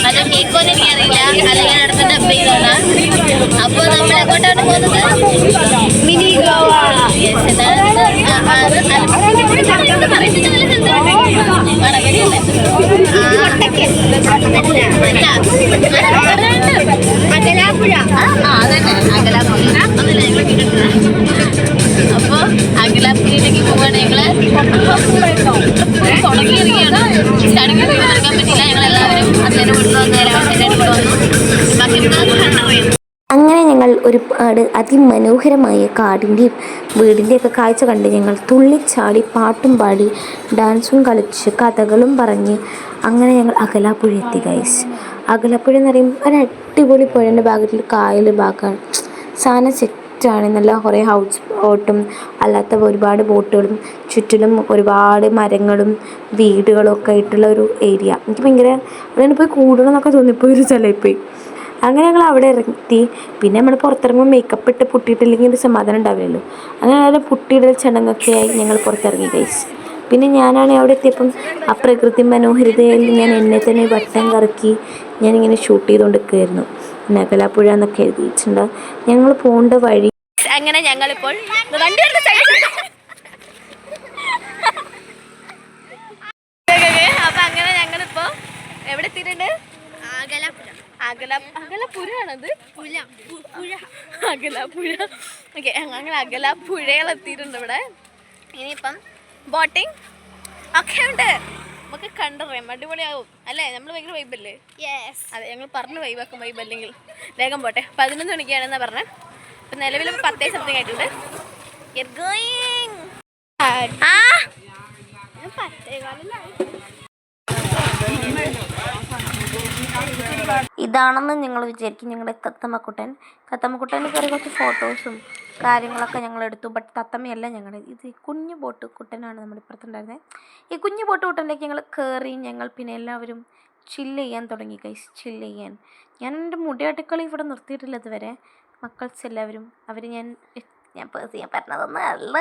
അത് കേക്കോന്ന് എനിക്കറിയില്ല, അല്ലെങ്കിൽ അടുത്ത ഡബ് ചെയ്തോളാ. അപ്പൊ നമ്മൾ എങ്ങോട്ടാണ് പോകുന്നത്? മിനി ഗോവ. അകലാപ്പുഴ. അപ്പൊ അകലാപ്പുഴയിലേക്ക് പോവാണ് ഞങ്ങള്. തുടങ്ങിയിരിക്കുകയാണ്. സ്റ്റാർട്ടിംഗ് എടുക്കാൻ പറ്റില്ല. ഞങ്ങളെല്ലാവരും അച്ഛൻ്റെ വീട്ടിൽ വന്ന് എൻ്റെ വീട്ടിൽ വന്നു. ബാക്കി അങ്ങനെ ഞങ്ങൾ ഒരുപാട് അതിമനോഹരമായ കാടിൻ്റെയും വീടിൻ്റെയൊക്കെ കാഴ്ച കണ്ട് ഞങ്ങൾ തുള്ളിച്ചാടി പാട്ടും പാടി ഡാൻസും കളിച്ച് കഥകളും പറഞ്ഞ് അങ്ങനെ ഞങ്ങൾ അകലാപ്പുഴ എത്തി ഗൈസ്. അകലാപ്പുഴ എന്ന് പറയുമ്പോൾ ഒരു അടിപൊളി പുഴൻ്റെ ഭാഗത്തിൽ കായൽ ഭാഗമാണ്. സാധനം സെറ്റാണ്. നല്ല കുറേ ഹൗസ് ബോട്ടും അല്ലാത്ത ഒരുപാട് ബോട്ടുകളും ചുറ്റിലും ഒരുപാട് മരങ്ങളും വീടുകളും ഒക്കെ ആയിട്ടുള്ള ഒരു ഏരിയ. എനിക്ക് ഭയങ്കര അവിടെ പോയി കൂടണം എന്നൊക്കെ തോന്നിപ്പോയി ഒരു സ്ഥലമായിപ്പോയി. അങ്ങനെ ഞങ്ങൾ അവിടെ ഇറങ്ങി. പിന്നെ നമ്മൾ പുറത്തിറങ്ങുമ്പോൾ മേക്കപ്പ് ഇട്ട് പുട്ടിയിട്ടില്ലെങ്കിൽ ഒരു സമാധാനം ഉണ്ടാവില്ലല്ലോ. അങ്ങനെ അവിടെ പുട്ടിയിടൽ ചടങ്ങൊക്കെ ആയി ഞങ്ങൾ പുറത്തിറങ്ങി ഗൈസ്. പിന്നെ ഞാനാണെങ്കിൽ അവിടെ എത്തിയപ്പം ആ പ്രകൃതി മനോഹരിതയിൽ ഞാൻ എന്നെ തന്നെ വട്ടം കറക്കി ഞാനിങ്ങനെ ഷൂട്ട് ചെയ്തുകൊണ്ടിരിക്കുകയായിരുന്നു. നഗലാപ്പുഴ എന്നൊക്കെ എഴുതിയിട്ടുണ്ട് ഞങ്ങൾ പോകേണ്ട വഴി. അങ്ങനെ ഞങ്ങളിപ്പോൾ അപ്പൊ അങ്ങനെ ഞങ്ങളിപ്പോ എവിടെ എത്തിയിട്ടുണ്ട്? അകലാപ്പുഴയാണത്. അകലാപ്പുഴ. ഓക്കെ, അങ്ങനെ അകലാപ്പുഴയിലെത്തിയിട്ടുണ്ട് ഇവിടെ. ഇനിയിപ്പം ബോട്ടിങ് ഒക്കെ ഉണ്ട്. നമുക്ക് കണ്ടറിയാം, അടിപൊളിയാവും അല്ലേ? നമ്മൾ ഭയങ്കര വൈബല്ലേ? അതെ, ഞങ്ങൾ പറഞ്ഞു വൈബാക്കും. വൈബ് അല്ലെങ്കിൽ വേഗം പോട്ടെ. 11 മണിക്കാണെന്നാ പറഞ്ഞത്. ഇപ്പം നിലവിൽ 10 സംതിങ് ആയിട്ടുണ്ട്. ഇതാണെന്ന് നിങ്ങൾ വിചാരിക്കും ഞങ്ങളുടെ തത്തമ്മക്കുട്ടന് കയറി കുറച്ച് ഫോട്ടോസും കാര്യങ്ങളൊക്കെ ഞങ്ങൾ എടുത്തു. ബട്ട് തത്തമ്മയല്ല ഞങ്ങളുടെ ഇത് കുഞ്ഞു ബോട്ട് കുട്ടനാണ് നമ്മുടെ ഇപ്പുറത്തുണ്ടായിരുന്നത്. ഈ കുഞ്ഞു ബോട്ട് കുട്ടനിലേക്ക് ഞങ്ങൾ കയറി. ഞങ്ങൾ പിന്നെ എല്ലാവരും ചില്ല് ചെയ്യാൻ തുടങ്ങി ഗൈസ്. ചില്ല് ചെയ്യാൻ ഞാൻ എൻ്റെ മുടിയാട്ടിക്കളി ഇവിടെ നിർത്തിയിട്ടില്ല ഇതുവരെ. മക്കൾസ് എല്ലാവരും ഞാൻ പേഴ്സ് ചെയ്യാൻ പറഞ്ഞതൊന്നും അല്ല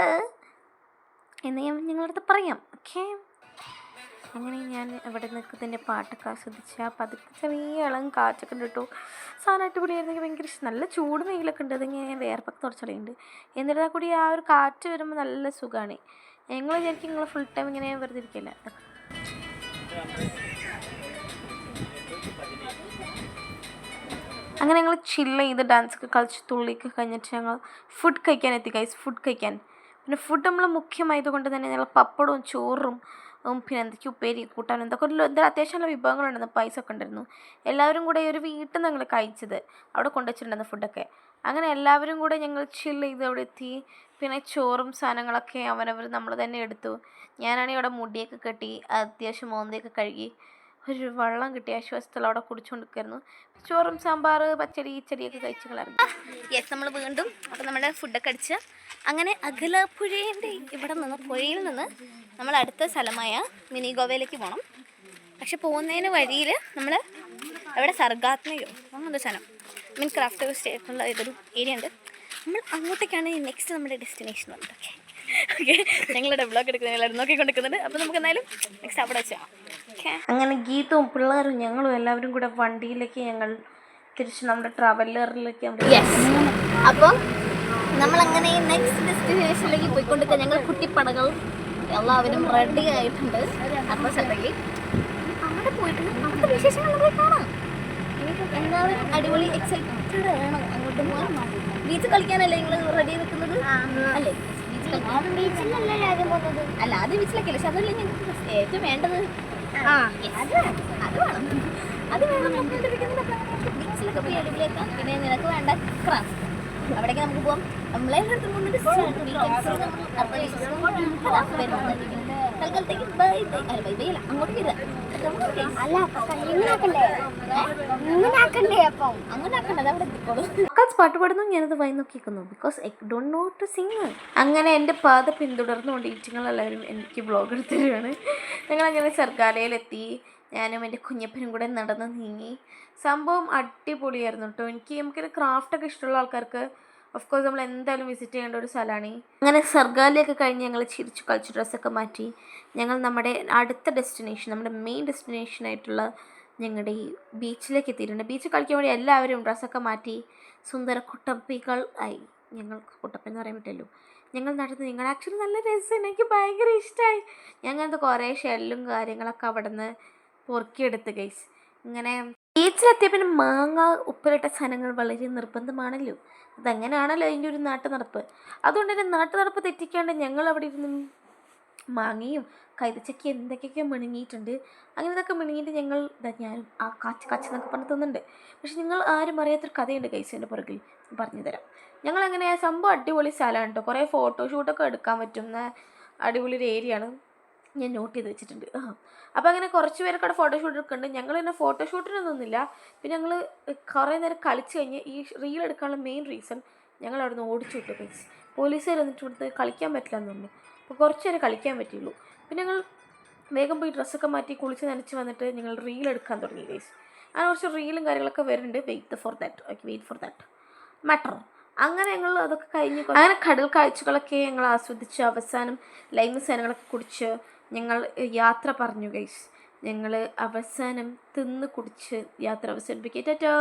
എന്ന് ഞാൻ നിങ്ങളടുത്ത് പറയാം. ഓക്കെ, അങ്ങനെ ഞാൻ ഇവിടെ നിൽക്കുന്നതിൻ്റെ പാട്ടൊക്കെ ആസ്വദിച്ച് ആ പതുക്കെ ചെറിയ ഇളം കാറ്റൊക്കെ ഉണ്ട് കേട്ടോ. സാധനം അടിപൊളിയായിരുന്നെങ്കിൽ ഭയങ്കര ഇഷ്ടം. നല്ല ചൂട് വെയിലൊക്കെ ഉണ്ട്. അതിങ്ങനെ ഞാൻ വേർപ്പൊക്കെ തുടച്ചറിയുന്നുണ്ട്. എന്നിരുന്നാൽ കൂടി ആ ഒരു കാറ്റ് വരുമ്പോൾ നല്ല സുഖമാണ്. ഞങ്ങൾ വിചാരിക്കും നിങ്ങൾ ഫുൾ ടൈം ഇങ്ങനെ വെറുതെ ഇരിക്കില്ല. അങ്ങനെ ഞങ്ങൾ ചില്ല് ചെയ്ത് ഡാൻസൊക്കെ കളിച്ച് തുള്ളിയൊക്കെ കഴിഞ്ഞിട്ട് ഞങ്ങൾ ഫുഡ് കഴിക്കാൻ എത്തി ഗൈസ്. ഫുഡ് കഴിക്കാൻ പിന്നെ ഫുഡ് നമ്മൾ മുഖ്യമായതുകൊണ്ട് തന്നെ ഞങ്ങൾ പപ്പടവും ചോറും പിന്നെ എന്തൊക്കെ ഉപ്പേരി കൂട്ടാനും എന്താ അത്യാവശ്യമുള്ള വിഭവങ്ങളുണ്ടായിരുന്നു. പൈസ ഒക്കെ ഉണ്ടായിരുന്നു. എല്ലാവരും കൂടെ ഒരു വീട്ടിൽ നിന്ന് ഞങ്ങൾ കഴിച്ചത് അവിടെ കൊണ്ടുവച്ചിട്ടുണ്ടായിരുന്നു ഫുഡൊക്കെ. അങ്ങനെ എല്ലാവരും കൂടെ ഞങ്ങൾ ചില്ല് ചെയ്ത് അവിടെ എത്തി. പിന്നെ ചോറും സാധനങ്ങളൊക്കെ അവനവർ നമ്മൾ തന്നെ എടുത്തു. ഞാനാണെങ്കിൽ അവിടെ മുടിയൊക്കെ കെട്ടി അത്യാവശ്യം മോന്തയൊക്കെ കഴുകി ഒരു വെള്ളം കിട്ടിയ ആശ്വാസത്തിൽ അവിടെ കുടിച്ചുകൊണ്ടിരിക്കുകയായിരുന്നു. ചോറും സാമ്പാർ പച്ചടി ചെടിയൊക്കെ കഴിച്ച് കളയാറുണ്ട്. യെസ്, നമ്മൾ വീണ്ടും അപ്പം നമ്മുടെ ഫുഡൊക്കെ അടിച്ച് അങ്ങനെ അകലാപ്പുഴേൻ്റെ ഇവിടെ നിന്ന് പുഴയിൽ നിന്ന് നമ്മൾ അടുത്ത സ്ഥലമായ മിനി ഗോവയിലേക്ക് പോകണം. പക്ഷെ പോകുന്നതിന് വഴിയിൽ നമ്മൾ അവിടെ സർഗാത്മയോ അങ്ങനത്തെ സ്ഥലം ക്രാഫ്റ്റ് സ്റ്റേറ്റുള്ള ഇതൊരു ഏരിയ ഉണ്ട്. നമ്മൾ അങ്ങോട്ടേക്കാണ് നെക്സ്റ്റ് നമ്മുടെ ഡെസ്റ്റിനേഷൻ ഉണ്ട്. ഓക്കെ, ഞങ്ങളുടെ ബ്ലോഗ് എടുക്കുന്ന എല്ലാവരും നോക്കിക്കൊണ്ടിരിക്കുന്നുണ്ട്. അപ്പോൾ നമുക്ക് എന്തായാലും നെക്സ്റ്റ് അവിടെ വെച്ചാൽ അങ്ങനെ ഗീതവും പിള്ളേരും ഞങ്ങളും എല്ലാവരും കൂടെ വണ്ടിയിലേക്ക് ഞങ്ങൾ തിരിച്ച് നമ്മുടെ ട്രാവലറിലേക്ക്. അപ്പോൾ നമ്മളങ്ങനെ നെക്സ്റ്റ് ഡെസ്റ്റിനേഷനിലേക്ക് പോയിക്കൊണ്ടിരിക്കുക. ഞങ്ങൾ കുട്ടിപ്പടകൾ എല്ലാവരും റെഡി ആയിട്ടുണ്ട്. അപ്പോൾ സ്ഥലത്തേക്ക് അവിടെ പോയിട്ട് അവിടുത്തെ വിശേഷങ്ങൾ നമുക്ക് കാണാം. എല്ലാവരും അടിപൊളി എക്സൈറ്റഡ് ആണ് അങ്ങോട്ട് പോകാൻ. ബീച്ച് കളിക്കാനല്ലേ നിങ്ങൾ റെഡി നിൽക്കുന്നത് അല്ലേ? ബീച്ചിലല്ലേ ആദ്യം പോകുന്നത്? അല്ല, ആദ്യം ബീച്ചിലൊക്കെ. പക്ഷെ അതല്ലേ ഞങ്ങൾക്ക് ഏറ്റവും വേണ്ടത്. അത് വേണം. ബീച്ചിലൊക്കെ പോയി അടിപൊളിയാക്കാം. പിന്നെ നിനക്ക് വേണ്ട ക്രാഫ്റ്റ് അവിടേക്ക് നമുക്ക് പോകാം. നമ്മളെല്ലായിടത്തും പോകുന്നുണ്ട്. തൽക്കാലത്തേക്ക് ബൈ ബൈ. അല്ല, ബൈ ബൈ അല്ല, അങ്ങോട്ട് വരിക. പാട്ട് പാടുന്നു. ഞാനത് വായി നോക്കിക്കുന്നു. Because I don't know to sing. അങ്ങനെ എൻ്റെ പാത പിന്തുടർന്നുകൊണ്ട് ഈറ്റുങ്ങളെല്ലാവരും എനിക്ക് ബ്ലോഗ് എടുത്തിരുകയാണ്. ഞങ്ങളങ്ങനെ സർഗാലയിലെത്തി. ഞാനും എൻ്റെ കുഞ്ഞപ്പനും കൂടെ നടന്ന് നീങ്ങി. സംഭവം അടിപൊളിയായിരുന്നു കേട്ടോ. നമുക്കൊരു ക്രാഫ്റ്റൊക്കെ ഇഷ്ടമുള്ള ആൾക്കാർക്ക് ഓഫ് കോഴ്സ് നമ്മൾ എന്തായാലും വിസിറ്റ് ചെയ്യേണ്ട ഒരു സ്ഥലമാണ്. അങ്ങനെ സർഗാലയൊക്കെ കഴിഞ്ഞ് ഞങ്ങൾ ചിരിച്ചു കളിച്ച് ഡ്രസ്സൊക്കെ മാറ്റി ഞങ്ങൾ നമ്മുടെ അടുത്ത ഡെസ്റ്റിനേഷൻ, നമ്മുടെ മെയിൻ ഡെസ്റ്റിനേഷനായിട്ടുള്ള ഞങ്ങളുടെ ഈ ബീച്ചിലേക്ക് എത്തിയിട്ടുണ്ട്. ബീച്ചിൽ കളിക്കാൻ വേണ്ടി എല്ലാവരും ഡ്രസ്സൊക്കെ മാറ്റി സുന്ദര കുട്ടപ്പികൾ ആയി. ഞങ്ങൾക്ക് കുട്ടപ്പൻ എന്ന് പറയാൻ പറ്റുമല്ലോ. ഞങ്ങൾ നടന്ന് നിങ്ങൾ ആക്ച്വലി നല്ല രസം, എനിക്ക് ഭയങ്കര ഇഷ്ടമായി. ഞങ്ങളത് കുറേ ഷെല്ലും കാര്യങ്ങളൊക്കെ അവിടെ നിന്ന് പൊറുക്കിയെടുത്ത് ഗൈസ്. ഇങ്ങനെ ബീച്ചിലെത്തിയ പിന്നെ മാങ്ങ ഉപ്പിലിട്ട സാധനങ്ങൾ വളരെ നിർബന്ധമാണല്ലോ. അതങ്ങനെയാണല്ലോ അതിൻ്റെ ഒരു നാട്ടു നടപ്പ്. അതുകൊണ്ട് തന്നെ നാട്ടു നടപ്പ് തെറ്റിക്കാണ്ട് ഞങ്ങൾ അവിടെ ഇരുന്ന് മാങ്ങയും കൈതച്ചക്ക എന്തൊക്കെയൊക്കെ മിണുങ്ങിയിട്ടുണ്ട്. അങ്ങനെ ഇതൊക്കെ മിണുങ്ങിയിട്ട് ഞങ്ങൾ ഞാനും ആ കാച്ച് എന്നൊക്കെ പറഞ്ഞ് തിന്നുന്നുണ്ട്. പക്ഷെ നിങ്ങൾ ആരും അറിയാത്തൊരു കഥയുണ്ട് ഗൈസിൻ്റെ പുറകിൽ, പറഞ്ഞുതരാം. ഞങ്ങളങ്ങനെ സംഭവം അടിപൊളി സ്ഥലമാണ് കേട്ടോ. കുറേ ഫോട്ടോഷൂട്ടൊക്കെ എടുക്കാൻ പറ്റുന്ന അടിപൊളി ഒരു ഏരിയയാണ്, ഞാൻ നോട്ട് ചെയ്ത് വെച്ചിട്ടുണ്ട്. അപ്പോൾ അങ്ങനെ കുറച്ച് പേരൊക്കെ അവിടെ ഫോട്ടോഷൂട്ട് എടുക്കുന്നുണ്ട്. ഞങ്ങൾ പിന്നെ ഫോട്ടോഷൂട്ടിനൊന്നുമില്ല. പിന്നെ ഞങ്ങൾ കുറേ നേരം കളിച്ച് കഴിഞ്ഞ് ഈ റീൽ എടുക്കാനുള്ള മെയിൻ റീസൺ ഞങ്ങൾ അവിടെ നിന്ന് ഓടിച്ചു വിട്ടു ഗൈസ്. പോലീസുകാർ വന്നിട്ട് ഇവിടുത്തെ കളിക്കാൻ പറ്റില്ല എന്ന് പറഞ്ഞു. അപ്പോൾ കുറച്ച് നേരം കളിക്കാൻ പറ്റുള്ളൂ. പിന്നെ ഞങ്ങൾ വേഗം പോയി ഡ്രസ്സൊക്കെ മാറ്റി കുളിച്ച് നനച്ച് വന്നിട്ട് ഞങ്ങൾ റീൽ എടുക്കാൻ തുടങ്ങി ഗൈസ്. അങ്ങനെ കുറച്ച് റീലും കാര്യങ്ങളൊക്കെ വരുന്നുണ്ട്. Wait for that matter. അങ്ങനെ ഞങ്ങൾ അതൊക്കെ കഴിഞ്ഞ് അങ്ങനെ കടൽ കാഴ്ചകളൊക്കെ ഞങ്ങൾ ആസ്വദിച്ച് അവസാനം ലൈം സാധനങ്ങളൊക്കെ കുടിച്ച് ഞങ്ങൾ യാത്ര പറഞ്ഞു ഗൈസ്. ഞങ്ങൾ അവസാനം തിന്ന് കുടിച്ച് യാത്ര അവസാനിപ്പിക്കുക. ടാറ്റാ.